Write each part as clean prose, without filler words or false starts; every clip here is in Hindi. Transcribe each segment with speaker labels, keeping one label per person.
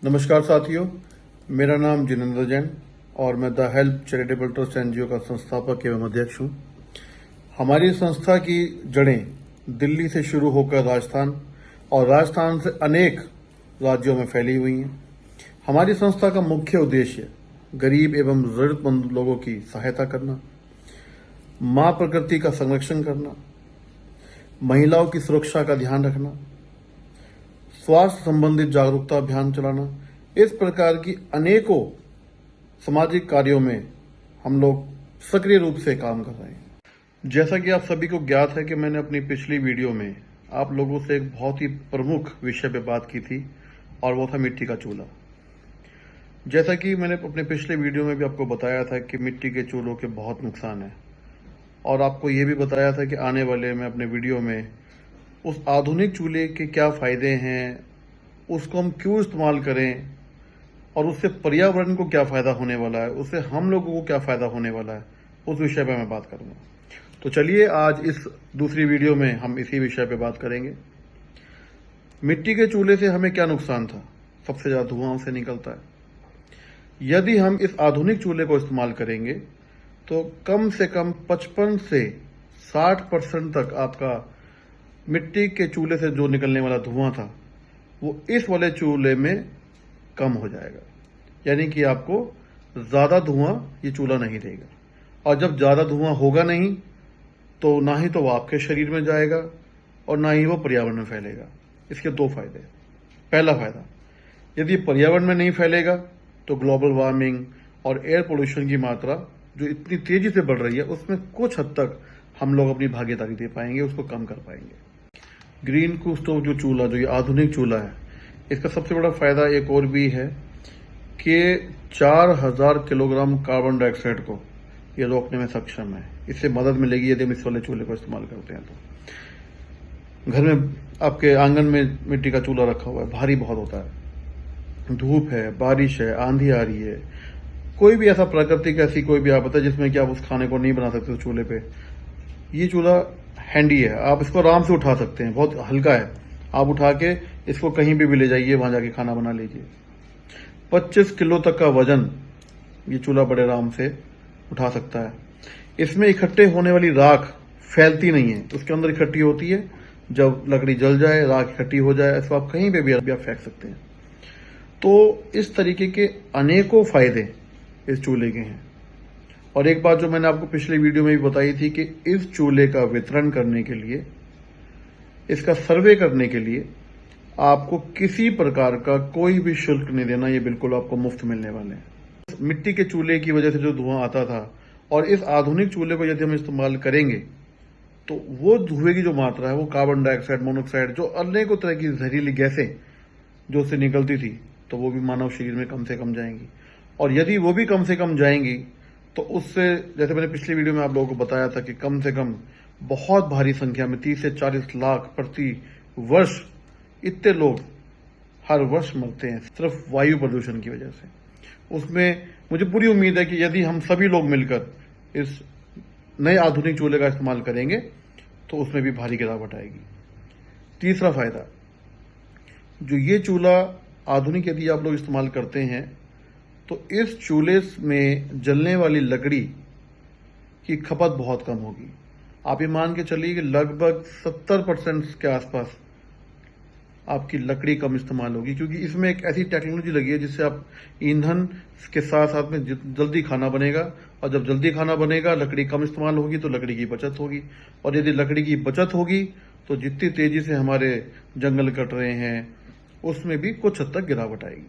Speaker 1: नमस्कार साथियों, मेरा नाम जिनेंद्र जैन और मैं the help charitable trust NGO का संस्थापक एवं अध्यक्ष हूं। हमारी संस्था की जड़ें दिल्ली से शुरू होकर राजस्थान और राजस्थान से अनेक राज्यों में फैली हुई हैं। हमारी संस्था का मुख्य उद्देश्य गरीब एवं जरूरतमंद लोगों की सहायता करना, मां प्रकृति का संरक्षण करना, महिलाओं की सुरक्षा का ध्यान रखना, स्वास्थ्य संबंधित जागरूकता अभियान चलाना, इस प्रकार की अनेकों सामाजिक कार्यों में हम लोग सक्रिय रूप से काम कर रहे हैं। जैसा कि आप सभी को ज्ञात है कि मैंने अपनी पिछली वीडियो में आप लोगों से एक बहुत ही प्रमुख विषय पे बात की थी और वो था मिट्टी का चूल्हा। जैसा कि मैंने अपने पिछले वीडियो में भी आपको बताया था कि मिट्टी के चूल्हों के बहुत नुकसान है और आपको ये भी बताया था कि आने वाले में अपने वीडियो में उस आधुनिक चूल्हे के क्या फायदे हैं, उसको हम क्यों इस्तेमाल करें और उससे पर्यावरण को क्या फायदा होने वाला है, उससे हम लोगों को क्या फायदा होने वाला है, उस विषय पर मैं बात करूंगा। तो चलिए आज इस दूसरी वीडियो में हम इसी विषय पे बात करेंगे। मिट्टी के चूल्हे से हमें क्या नुकसान था? सबसे ज्यादा धुआं से निकलता है। यदि हम इस आधुनिक चूल्हे को इस्तेमाल करेंगे तो कम से कम 55 से 60% तक आपका मिट्टी के चूल्हे से जो निकलने वाला धुआं था वो इस वाले चूल्हे में कम हो जाएगा। यानी कि आपको ज्यादा धुआं ये चूल्हा नहीं देगा और जब ज्यादा धुआं होगा नहीं तो ना ही तो वो आपके शरीर में जाएगा और ना ही वो पर्यावरण में फैलेगा। इसके दो फायदे। पहला फायदा, यदि पर्यावरण में नहीं फैलेगा तो ग्लोबल वार्मिंग और एयर पोल्यूशन की मात्रा जो इतनी तेजी से बढ़ रही है उसमें कुछ हद तक हम लोग अपनी भागीदारी दे पाएंगे, उसको कम कर पाएंगे। ग्रीन कूक स्टोव जो चूल्हा, जो ये आधुनिक चूल्हा है, इसका सबसे बड़ा फायदा एक और भी है कि 4000 किलोग्राम कार्बन डाइऑक्साइड को ये रोकने में सक्षम है। इससे मदद मिलेगी यदि हम इस वाले चूल्हे को इस्तेमाल करते हैं तो। घर में आपके आंगन में मिट्टी का चूल्हा रखा हुआ है, भारी बहुत होता है, धूप है, बारिश है, आंधी आ रही है, कोई भी ऐसा प्राकृतिक ऐसी कोई भी आपदा है जिसमें कि आप उस खाने को नहीं बना सकते चूल्हे पे, ये चूल्हा हैंडी है। आप इसको आराम से उठा सकते हैं, बहुत हल्का है। आप उठा के इसको कहीं भी ले जाइए, वहां जाके खाना बना लीजिए। 25 किलो तक का वजन ये चूल्हा बड़े आराम से उठा सकता है। इसमें इकट्ठे होने वाली राख फैलती नहीं है, उसके अंदर इकट्ठी होती है। जब लकड़ी जल जाए, राख इकट्ठी हो जाए, इसको आप कहीं पे भी आप फेंक सकते हैं। तो इस तरीके के अनेकों फायदे इस चूल्हे के हैं। और एक बात जो मैंने आपको पिछले वीडियो में भी बताई थी कि इस चूल्हे का वितरण करने के लिए, इसका सर्वे करने के लिए आपको किसी प्रकार का कोई भी शुल्क नहीं देना, ये बिल्कुल आपको मुफ्त मिलने वाले हैं। मिट्टी के चूल्हे की वजह से जो धुआं आता था और इस आधुनिक चूल्हे को यदि हम इस्तेमाल करेंगे तो वो धुएं की जो मात्रा है वो कार्बन डाइऑक्साइड, मोनोऑक्साइड, जो अनेकों तरह की जहरीली गैसें जो उससे निकलती थी तो वो भी मानव शरीर में कम से कम जाएंगी। और यदि वो भी कम से कम जाएंगी तो उससे, जैसे मैंने पिछली वीडियो में आप लोगों को बताया था कि कम से कम बहुत भारी संख्या में 30 से 40 लाख प्रति वर्ष इतने लोग हर वर्ष मरते हैं सिर्फ वायु प्रदूषण की वजह से। उसमें मुझे पूरी उम्मीद है कि यदि हम सभी लोग मिलकर इस नए आधुनिक चूल्हे का इस्तेमाल करेंगे तो उसमें भी भारी गिरावट आएगी। तीसरा फायदा, जो ये चूल्हा आधुनिक यदि आप लोग इस्तेमाल करते हैं तो इस चूल्हे में जलने वाली लकड़ी की खपत बहुत कम होगी। आप ये मान के चलिए कि लगभग 70% के आसपास आपकी लकड़ी कम इस्तेमाल होगी, क्योंकि इसमें एक ऐसी टेक्नोलॉजी लगी है जिससे आप ईंधन के साथ साथ में जल्दी खाना बनेगा, और जब जल्दी खाना बनेगा लकड़ी कम इस्तेमाल होगी तो लकड़ी की बचत होगी। और यदि लकड़ी की बचत होगी तो जितनी तेजी से हमारे जंगल कट रहे हैं उसमें भी कुछ हद तक गिरावट आएगी।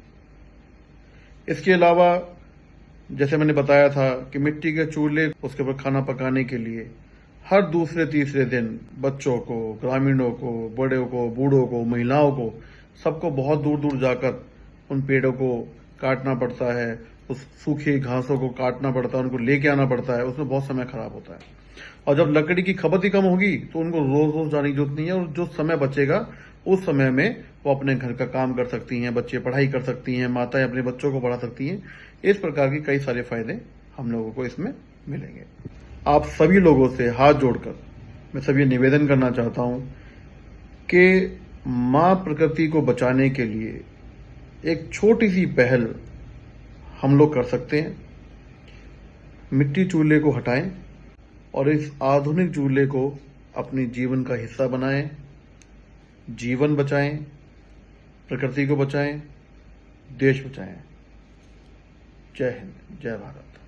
Speaker 1: इसके अलावा जैसे मैंने बताया था कि मिट्टी के चूल्हे, उसके ऊपर खाना पकाने के लिए हर दूसरे तीसरे दिन बच्चों को, ग्रामीणों को, बड़ों को, बूढ़ों को, महिलाओं को, सबको बहुत दूर दूर जाकर उन पेड़ों को काटना पड़ता है, उस सूखी घासों को काटना पड़ता है, उनको लेके आना पड़ता है, उसमें बहुत समय खराब होता है। और जब लकड़ी की खपत ही कम होगी तो उनको रोज रोज जाने की जरूरत नहीं है, और जो समय बचेगा उस समय में वो अपने घर का काम कर सकती हैं, बच्चे पढ़ाई कर सकती हैं, माताएं अपने बच्चों को पढ़ा सकती हैं। इस प्रकार की कई सारे फायदे हम लोगों को इसमें मिलेंगे। आप सभी लोगों से हाथ जोड़कर मैं सभी निवेदन करना चाहता हूं कि मां प्रकृति को बचाने के लिए एक छोटी सी पहल हम लोग कर सकते हैं। मिट्टी चूल्हे को हटाएं और इस आधुनिक चूल्हे को अपनी जीवन का हिस्सा बनाएं। जीवन बचाएं, प्रकृति को बचाएं, देश बचाएं। जय हिंद, जय भारत।